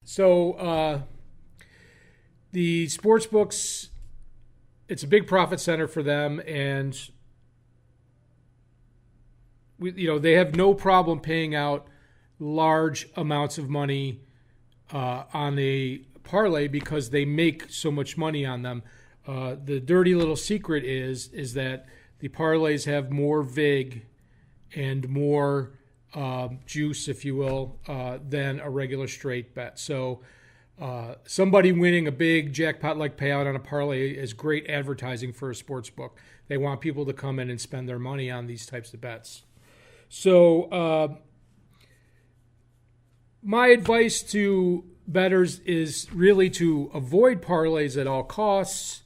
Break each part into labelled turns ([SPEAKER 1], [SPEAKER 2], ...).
[SPEAKER 1] So the sportsbooks, it's a big profit center for them, and they have no problem paying out large amounts of money on a parlay because they make so much money on them. The dirty little secret is that the parlays have more vig and more juice, if you will, than a regular straight bet. So somebody winning a big jackpot-like payout on a parlay is great advertising for a sports book. They want people to come in and spend their money on these types of bets. So my advice to bettors is really to avoid parlays at all costs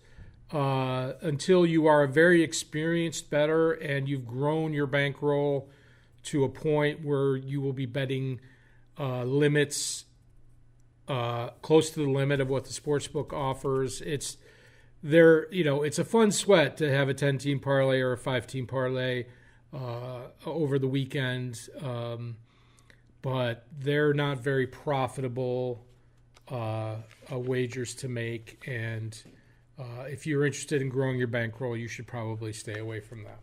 [SPEAKER 1] until you are a very experienced bettor and you've grown your bankroll to a point where you will be betting limits close to the limit of what the sportsbook offers. It's a fun sweat to have a 10-team parlay or a 5-team parlay over the weekend, but they're not very profitable wagers to make. And if you're interested in growing your bankroll, you should probably stay away from that.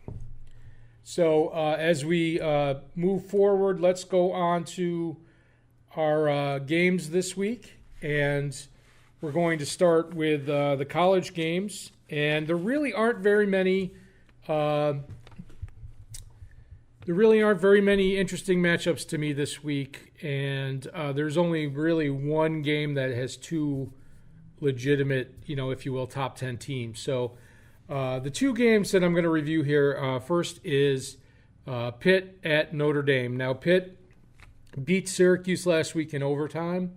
[SPEAKER 1] So as we move forward, let's go on to our games this week. And we're going to start with the college games. And there really aren't very many interesting matchups to me this week. And there's only really one game that has two legitimate, if you will, top 10 teams. So the two games that I'm going to review here, first is Pitt at Notre Dame. Now, Pitt beat Syracuse last week in overtime.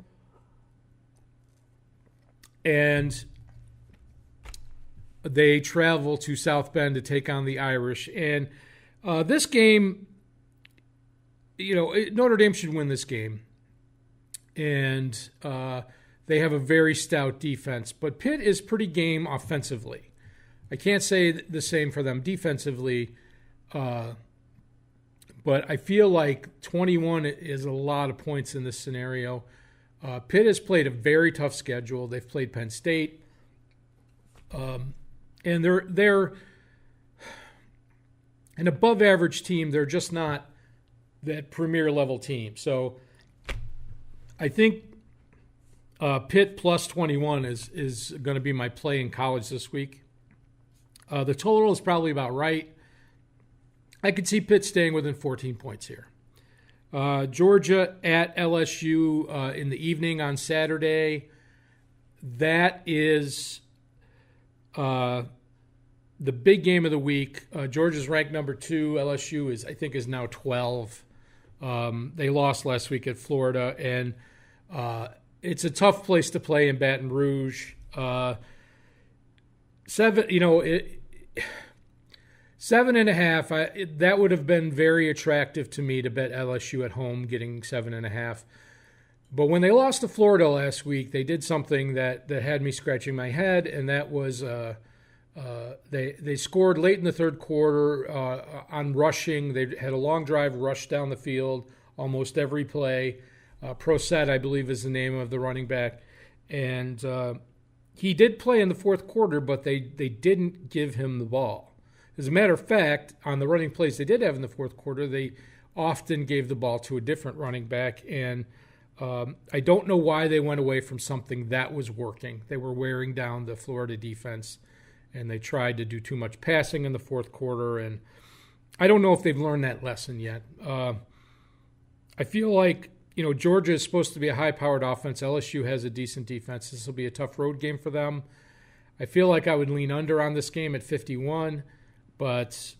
[SPEAKER 1] And they travel to South Bend to take on the Irish. And this game, Notre Dame should win this game. And they have a very stout defense. But Pitt is pretty game offensively. I can't say the same for them defensively. But I feel like 21 is a lot of points in this scenario. Pitt has played a very tough schedule. They've played Penn State. And they're an above-average team. They're just not that premier-level team. So I think Pitt plus 21 is going to be my play in college this week. The total is probably about right. I could see Pitt staying within 14 points here. Georgia at LSU in the evening on Saturday. That is the big game of the week. Georgia's ranked number 2. LSU is now 12. They lost last week at Florida, and it's a tough place to play in Baton Rouge. 7.5. That would have been very attractive to me to bet LSU at home, getting 7.5. But when they lost to Florida last week, they did something that had me scratching my head, and that was they scored late in the third quarter on rushing. They had a long drive, rushed down the field almost every play. Prosett, I believe, is the name of the running back, and he did play in the fourth quarter, but they didn't give him the ball. As a matter of fact, on the running plays they did have in the fourth quarter, they often gave the ball to a different running back, and I don't know why they went away from something that was working. They were wearing down the Florida defense, and they tried to do too much passing in the fourth quarter, and I don't know if they've learned that lesson yet. I feel like, Georgia is supposed to be a high-powered offense. LSU has a decent defense. This will be a tough road game for them. I feel like I would lean under on this game at 51. But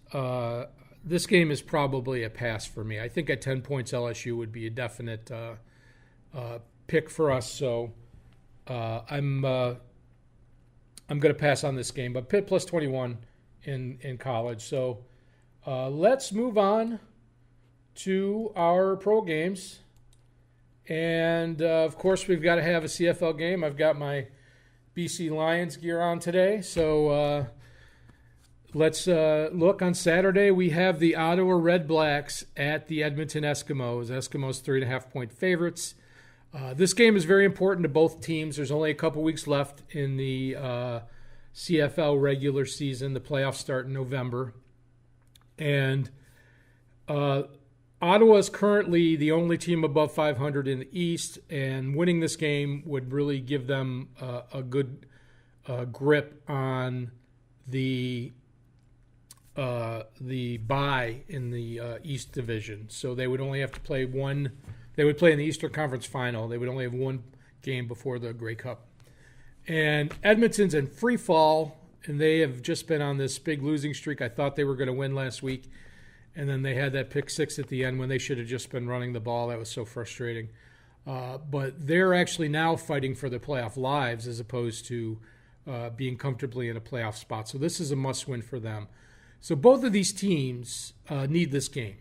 [SPEAKER 1] this game is probably a pass for me. I think at 10 points, LSU would be a definite pick for us. So I'm going to pass on this game. But Pitt plus 21 in college. So let's move on to our pro games. And, of course, we've got to have a CFL game. I've got my BC Lions gear on today. So let's look. On Saturday, we have the Ottawa Redblacks at the Edmonton Eskimos. Eskimos 3.5-point favorites. This game is very important to both teams. There's only a couple weeks left in the CFL regular season. The playoffs start in November. And Ottawa is currently the only team above 500 in the East, and winning this game would really give them a good grip on the bye in the East Division. So they would only have to play one. They would play in the Eastern Conference Final. They would only have one game before the Grey Cup. And Edmonton's in free fall, and they have just been on this big losing streak. I thought they were going to win last week. And then they had that pick six at the end when they should have just been running the ball. That was so frustrating. But they're actually now fighting for their playoff lives as opposed to being comfortably in a playoff spot. So this is a must-win for them. So both of these teams need this game.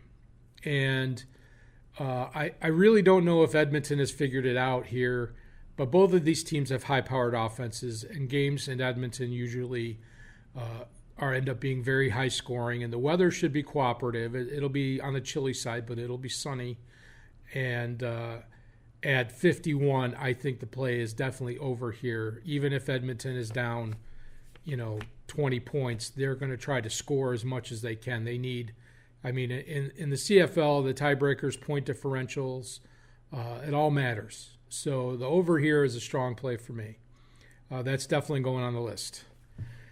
[SPEAKER 1] And I really don't know if Edmonton has figured it out here. But both of these teams have high-powered offenses. And games in Edmonton usually end up being very high scoring, and the weather should be cooperative. It'll be on the chilly side, but it'll be sunny. And at 51, I think the play is definitely over here. Even if Edmonton is down, 20 points, they're going to try to score as much as they can. They need, in the CFL, the tiebreakers, point differentials, it all matters. So the over here is a strong play for me. That's definitely going on the list.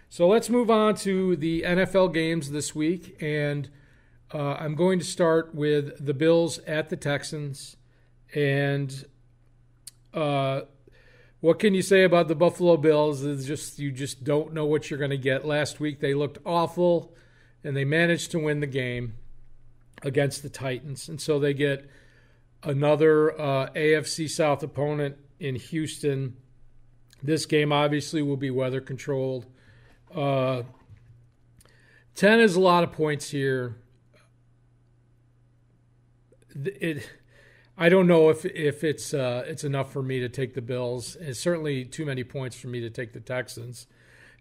[SPEAKER 1] So let's move on to the NFL games this week, and I'm going to start with the Bills at the Texans. And what can you say about the Buffalo Bills? You just don't know what you're going to get. Last week they looked awful, and they managed to win the game against the Titans, and so they get another AFC South opponent in Houston. This game obviously will be weather controlled. 10 is a lot of points here. I don't know if it's enough for me to take the Bills. It's certainly too many points for me to take the Texans.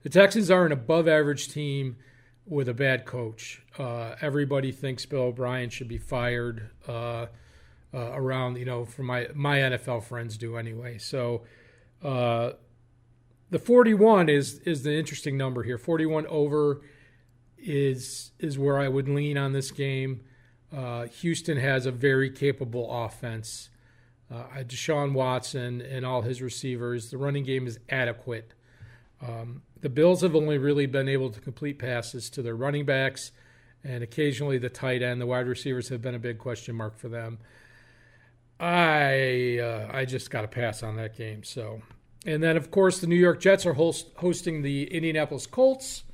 [SPEAKER 1] The Texans are an above-average team with a bad coach. Everybody thinks Bill O'Brien should be fired. Around, from my NFL friends do anyway. So. The 41 is the interesting number here. 41 over is where I would lean on this game. Houston has a very capable offense. Deshaun Watson and all his receivers. The running game is adequate. The Bills have only really been able to complete passes to their running backs, and occasionally the tight end. The wide receivers have been a big question mark for them. I just got to pass on that game. So. And then, of course, the New York Jets are hosting the Indianapolis Colts.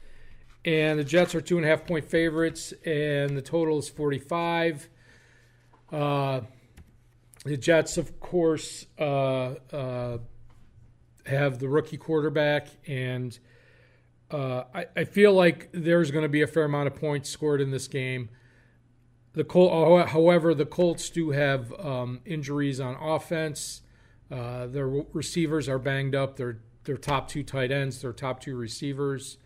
[SPEAKER 1] And the Jets are 2.5-point favorites, and the total is 45. The Jets, of course, have the rookie quarterback, and I feel like there's going to be a fair amount of points scored in this game. However, the Colts do have injuries on offense. Their receivers are banged up. Their top two tight ends, their top two receivers.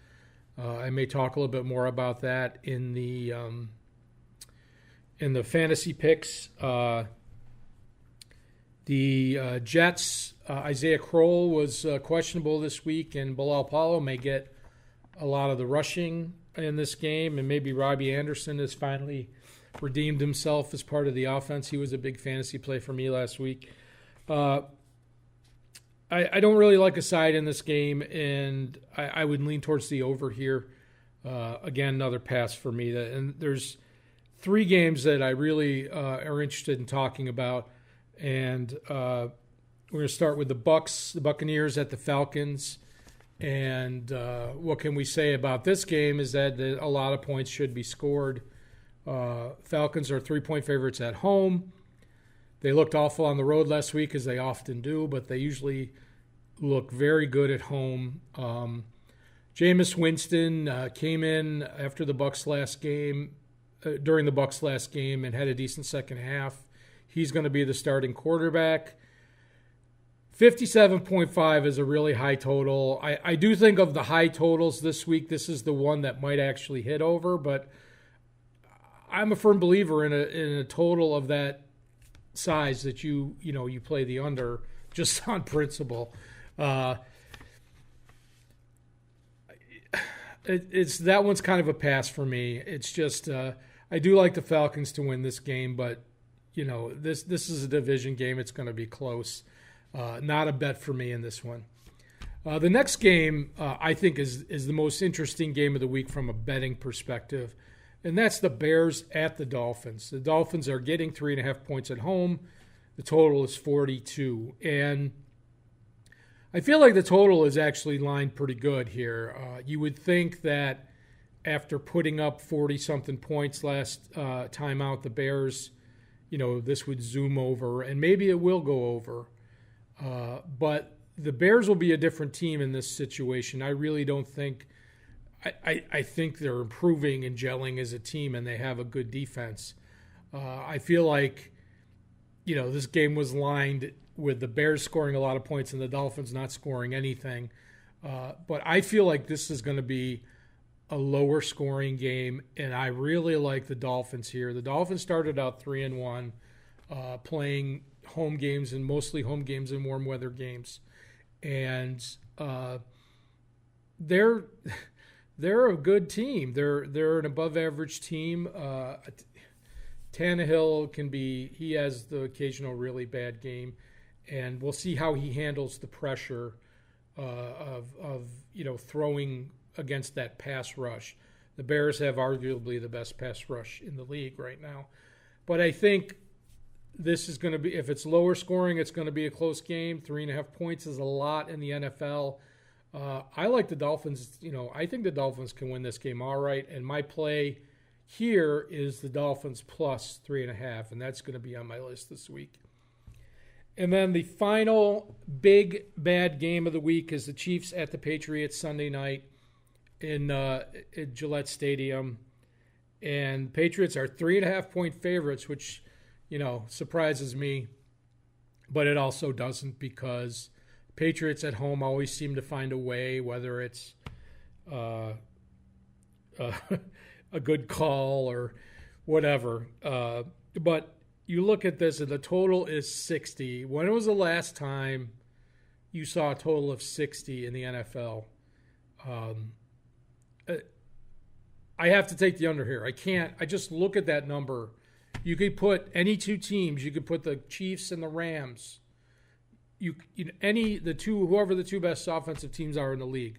[SPEAKER 1] I may talk a little bit more about that in the fantasy picks. The Jets, Isaiah Crowell was questionable this week, and Bilal Powell may get a lot of the rushing in this game, and maybe Robbie Anderson has finally redeemed himself as part of the offense. He was a big fantasy play for me last week. I don't really like a side in this game, and I would lean towards the over here. Again, another pass for me. And there's three games that I really are interested in talking about, and we're going to start with the Buccaneers at the Falcons. And what can we say about this game is that a lot of points should be scored. Falcons are 3-point favorites at home. They looked awful on the road last week, as they often do, but they usually look very good at home. Jameis Winston came in after the Bucs last game, during the Bucs last game, and had a decent second half. He's going to be the starting quarterback. 57.5 is a really high total. I do think of the high totals this week, this is the one that might actually hit over, but I'm a firm believer in a total of that size that you play the under just on principle. It's that one's kind of a pass for me. It's just I do like the Falcons to win this game, but this is a division game. It's going to be close. Not a bet for me in this one. The next game I think is the most interesting game of the week from a betting perspective, and that's the Bears at the Dolphins. The Dolphins are getting 3.5 points at home. The total is 42, and I feel like the total is actually lined pretty good here. You would think that after putting up 40-something points last time out, the Bears, this would zoom over, and maybe it will go over. But the Bears will be a different team in this situation. I really don't think I think they're improving and gelling as a team, and they have a good defense. I feel like, this game was lined with the Bears scoring a lot of points and the Dolphins not scoring anything. But I feel like this is going to be a lower scoring game, and I really like the Dolphins here. The Dolphins started out 3-1, playing home games and mostly home games and warm weather games. And they're a good team. They're an above average team. Tannehill he has the occasional really bad game, and we'll see how he handles the pressure of throwing against that pass rush. The Bears have arguably the best pass rush in the league right now. But I think this is going to be, if it's lower scoring, it's going to be a close game. 3.5 points is a lot in the NFL. I like the Dolphins. I think the Dolphins can win this game all right. And my play here is the Dolphins plus 3.5, and that's going to be on my list this week. And then the final big bad game of the week is the Chiefs at the Patriots Sunday night in Gillette Stadium. And Patriots are 3.5-point favorites, which, surprises me. But it also doesn't, because Patriots at home always seem to find a way, whether it's a good call or whatever. But you look at this, and the total is 60. When was the last time you saw a total of 60 in the NFL? I have to take the under here. I just look at that number. You could put any two teams. You could put the Chiefs and the Rams. Whoever the two best offensive teams are in the league,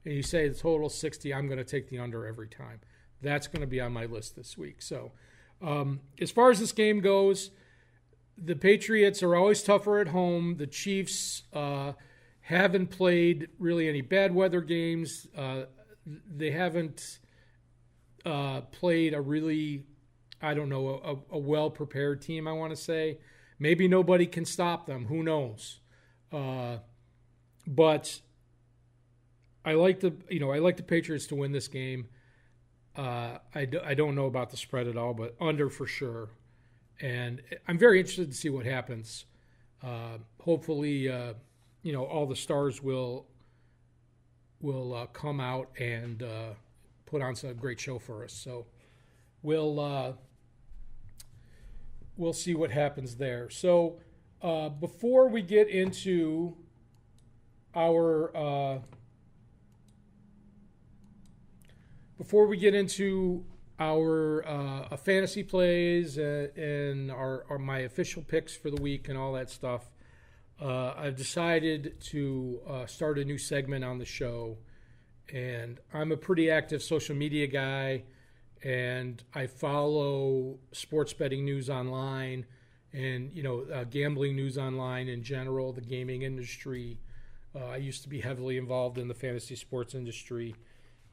[SPEAKER 1] and you say the total 60, I'm going to take the under every time. That's going to be on my list this week. So as far as this game goes, the Patriots are always tougher at home. The Chiefs haven't played really any bad weather games. They haven't played a really, a well-prepared team, I want to say. Maybe nobody can stop them. Who knows? But I like the Patriots to win this game. I don't know about the spread at all, but under for sure. And I'm very interested to see what happens. Hopefully, all the stars will come out and put on some great show for us. So we'll see what happens there. So before we get into our fantasy plays and my official picks for the week and all that stuff, I've decided to start a new segment on the show. And I'm a pretty active social media guy, and I follow sports betting news online and, gambling news online in general, the gaming industry. I used to be heavily involved in the fantasy sports industry.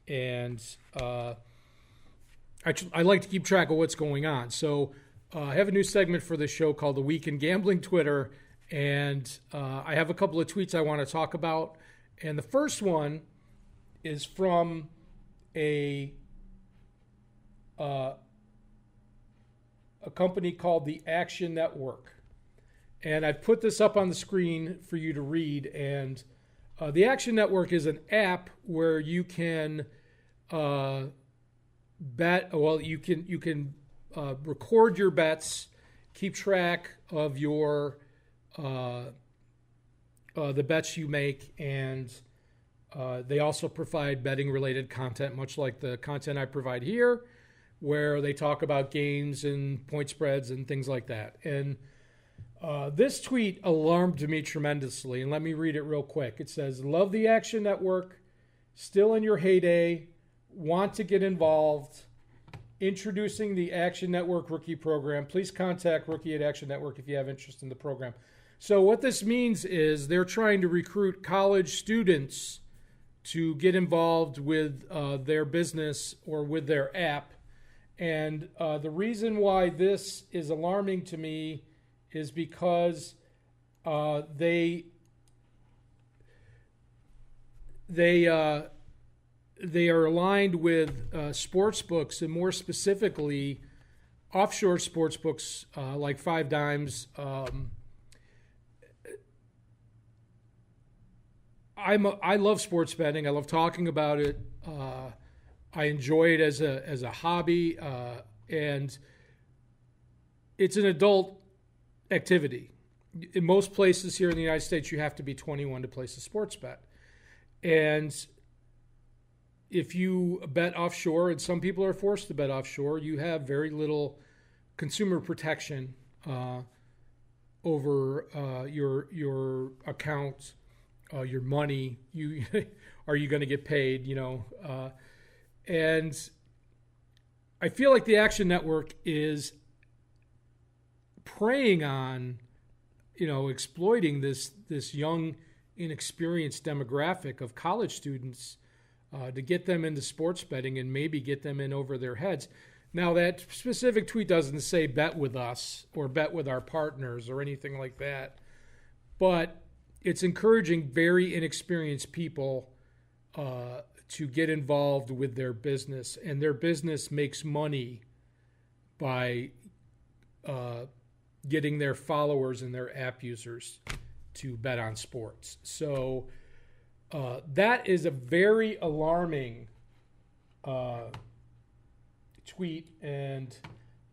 [SPEAKER 1] And I like to keep track of what's going on. So I have a new segment for this show called The Week in Gambling Twitter, and I have a couple of tweets I want to talk about. And the first one is from a company called the Action Network. And I've put this up on the screen for you to read. And the Action Network is an app where you can bet. Well, you can record your bets keep track of your the bets you make, and they also provide betting-related content, much like the content I provide here, where they talk about games and point spreads and things like that. And this tweet alarmed me tremendously, and let me read it real quick. It says, "Love the Action Network, still in your heyday, want to get involved, introducing the Action Network Rookie Program. Please contact Rookie at Action Network if you have interest in the program." So what this means is they're trying to recruit college students to get involved with their business or with their app. And the reason why this is alarming to me is because they are aligned with sportsbooks, and more specifically offshore sportsbooks like Five Dimes. I love sports betting. I love talking about it. I enjoy it as a hobby, and it's an adult activity. In most places here in the United States, you have to be 21 to place a sports bet. And if you bet offshore, and some people are forced to bet offshore, you have very little consumer protection over your account, your money. Are you going to get paid? And I feel like the Action Network is preying on, exploiting this young, inexperienced demographic of college students to get them into sports betting and maybe get them in over their heads. Now, that specific tweet doesn't say bet with us or bet with our partners or anything like that, but it's encouraging very inexperienced people to get involved with their business, and their business makes money by getting their followers and their app users to bet on sports. So that is a very alarming tweet, and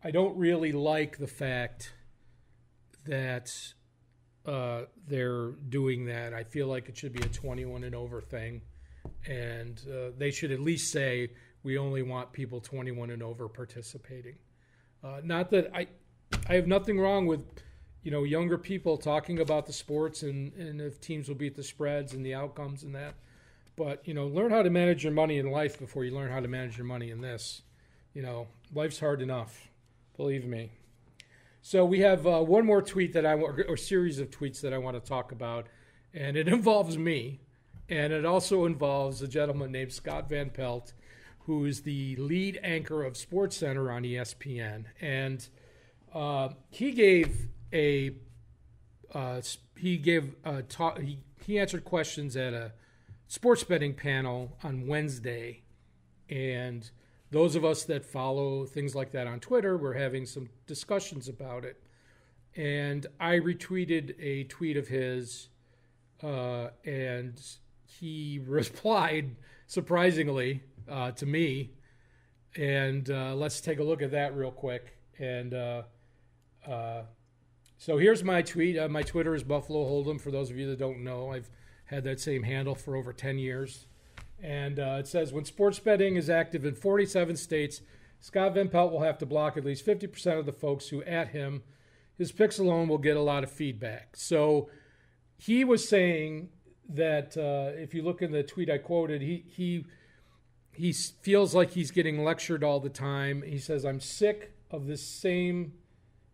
[SPEAKER 1] I don't really like the fact that they're doing that. I feel like it should be a 21 and over thing, and they should at least say we only want people 21 and over participating. Not that I have nothing wrong with younger people talking about the sports and if teams will beat the spreads and the outcomes and that, but learn how to manage your money in life before you learn how to manage your money in this. Life's hard enough, believe me. So we have one more tweet or series of tweets that I want to talk about, and it involves me, and it also involves a gentleman named Scott Van Pelt, who is the lead anchor of SportsCenter on ESPN, and he answered questions at a sports betting panel on Wednesday, and those of us that follow things like that on Twitter were having some discussions about it. And I retweeted a tweet of his, and he replied, surprisingly, to me. And let's take a look at that real quick. And so here's my tweet. My Twitter is Buffalo Hold'em. For those of you that don't know, I've had that same handle for over 10 years. And it says, when sports betting is active in 47 states, Scott Van Pelt will have to block at least 50% of the folks who at him. His picks alone will get a lot of feedback. So he was saying that if you look in the tweet I quoted, he feels like he's getting lectured all the time. He says, I'm sick of this same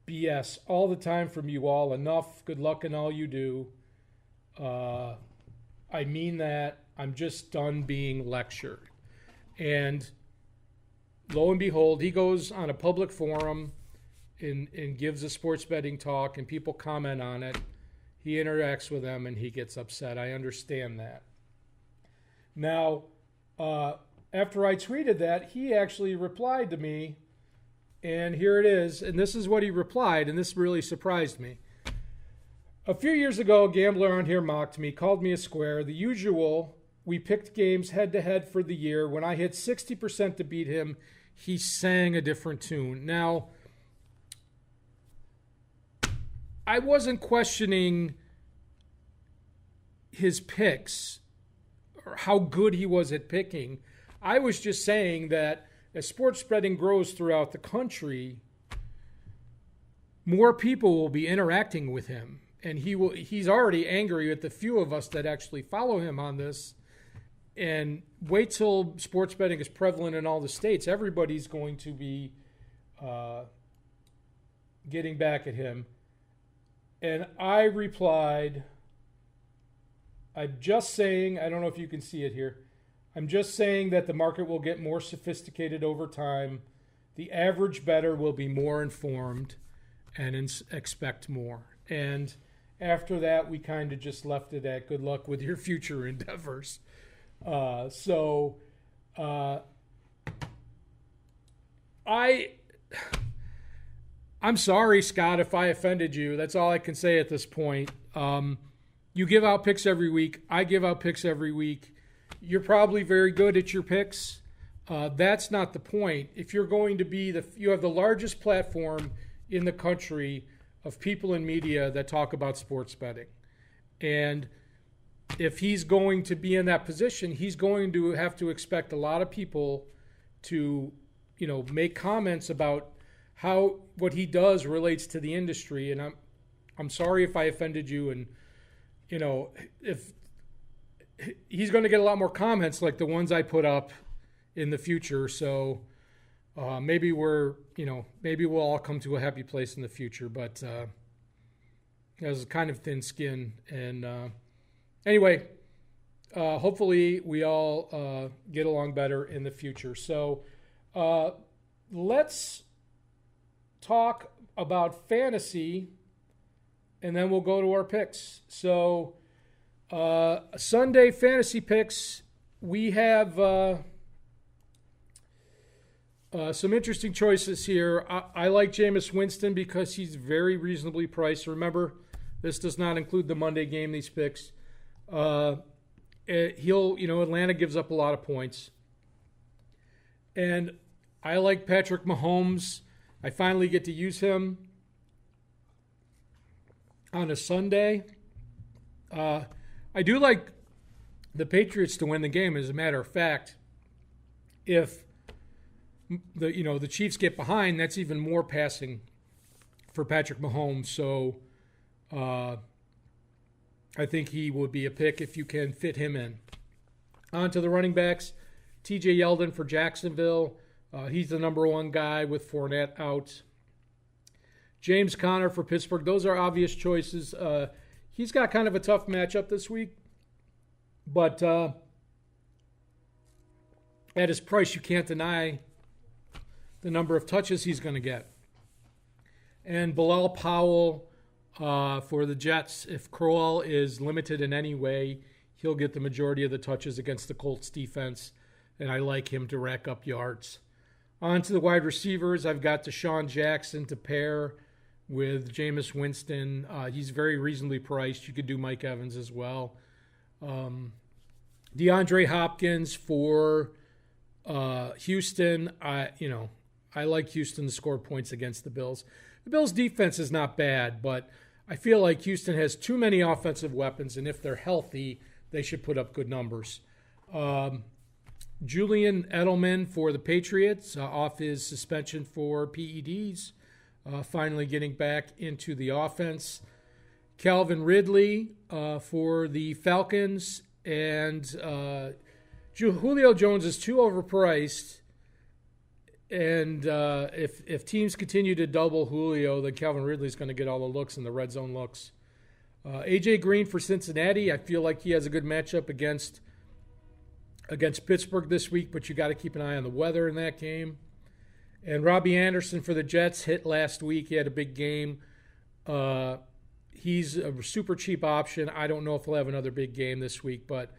[SPEAKER 1] BS all the time from you all. Enough. Good luck in all you do. I mean that. I'm just done being lectured. And lo and behold, he goes on a public forum and gives a sports betting talk, and people comment on it. He interacts with them, and he gets upset. I understand that. Now, after I tweeted that, he actually replied to me, and here it is. And this is what he replied, and this really surprised me. A few years ago, a gambler on here mocked me, called me a square. The usual. We picked games head-to-head for the year. When I hit 60% to beat him, he sang a different tune. Now, I wasn't questioning his picks or how good he was at picking. I was just saying that as sports betting grows throughout the country, more people will be interacting with him. And he's already angry at the few of us that actually follow him on this. And wait till sports betting is prevalent in all the states. Everybody's going to be getting back at him. And I replied, I'm just saying, I don't know if you can see it here. I'm just saying that the market will get more sophisticated over time. The average bettor will be more informed and expect more. And after that, we kind of just left it at good luck with your future endeavors. I'm sorry, Scott, if I offended you. That's all I can say at this point. You give out picks every week. I give out picks every week. You're probably very good at your picks. That's not the point. If you're going to be you have the largest platform in the country of people in media that talk about sports betting. And if he's going to be in that position, he's going to have to expect a lot of people to, make comments about how what he does relates to the industry. And I'm sorry if I offended you. And, if he's going to get a lot more comments like the ones I put up in the future. So maybe maybe we'll all come to a happy place in the future. But it was kind of thin skin. And anyway, hopefully we all get along better in the future. So let's talk about fantasy, and then we'll go to our picks. So Sunday fantasy picks, we have some interesting choices here. I like Jameis Winston because he's very reasonably priced. Remember, this does not include the Monday game, these picks. Atlanta gives up a lot of points. And I like Patrick Mahomes. I finally get to use him on a Sunday. I do like the Patriots to win the game. As a matter of fact, if the Chiefs get behind, that's even more passing for Patrick Mahomes. So I think he would be a pick if you can fit him in. On to the running backs. TJ Yeldon for Jacksonville. He's the number one guy with Fournette out. James Conner for Pittsburgh. Those are obvious choices. He's got kind of a tough matchup this week. But at his price, you can't deny the number of touches he's going to get. And Bilal Powell for the Jets. If Crowell is limited in any way, he'll get the majority of the touches against the Colts defense. And I like him to rack up yards. On to the wide receivers. I've got Deshaun Jackson to pair with Jameis Winston. He's very reasonably priced. You could do Mike Evans as well. DeAndre Hopkins for Houston. I like Houston to score points against the Bills. The Bills' defense is not bad, but I feel like Houston has too many offensive weapons, and if they're healthy, they should put up good numbers. Julian Edelman for the Patriots, off his suspension for PEDs, finally getting back into the offense. Calvin Ridley for the Falcons, and Julio Jones is too overpriced. And if teams continue to double Julio, then Calvin Ridley's going to get all the looks and the red zone looks. A.J. Green for Cincinnati. I feel like he has a good matchup against Pittsburgh this week, but you got to keep an eye on the weather in that game. And Robbie Anderson for the Jets hit last week. He had a big game. He's a super cheap option. I don't know if he'll have another big game this week, but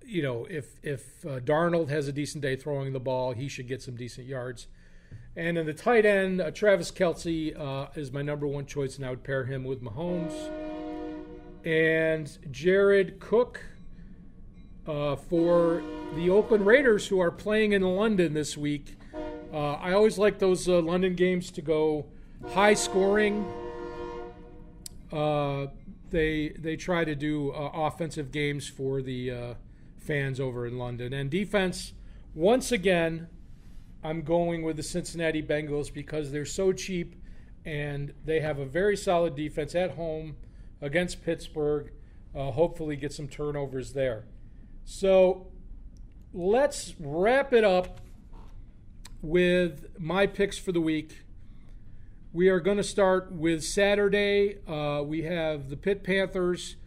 [SPEAKER 1] if Darnold has a decent day throwing the ball, he should get some decent yards. And in the tight end, Travis Kelce is my number one choice, and I would pair him with Mahomes. And Jared Cook for the Oakland Raiders, who are playing in London this week. I always like those London games to go high scoring. they try to do offensive games for the fans over in London. And defense, once again, I'm going with the Cincinnati Bengals because they're so cheap and they have a very solid defense at home against Pittsburgh. Hopefully get some turnovers there. So let's wrap it up with my picks for the week. We are going to start with Saturday. We have the Pitt Panthers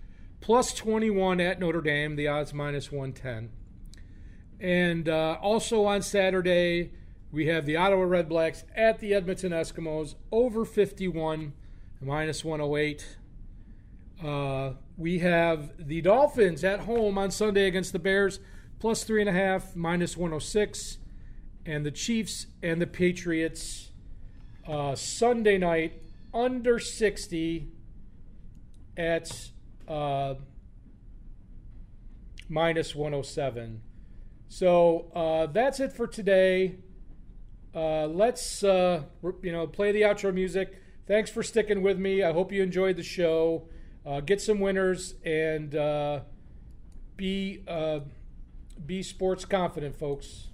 [SPEAKER 1] plus 21 at Notre Dame, the odds minus 110. And also on Saturday, we have the Ottawa Redblacks at the Edmonton Eskimos, over 51, minus 108. We have the Dolphins at home on Sunday against the Bears, plus 3.5, minus 106. And the Chiefs and the Patriots Sunday night, under 60 at minus 107. So that's it for today. Let's play the outro music. Thanks for sticking with me. I hope you enjoyed the show. Get some winners and be sports confident, folks.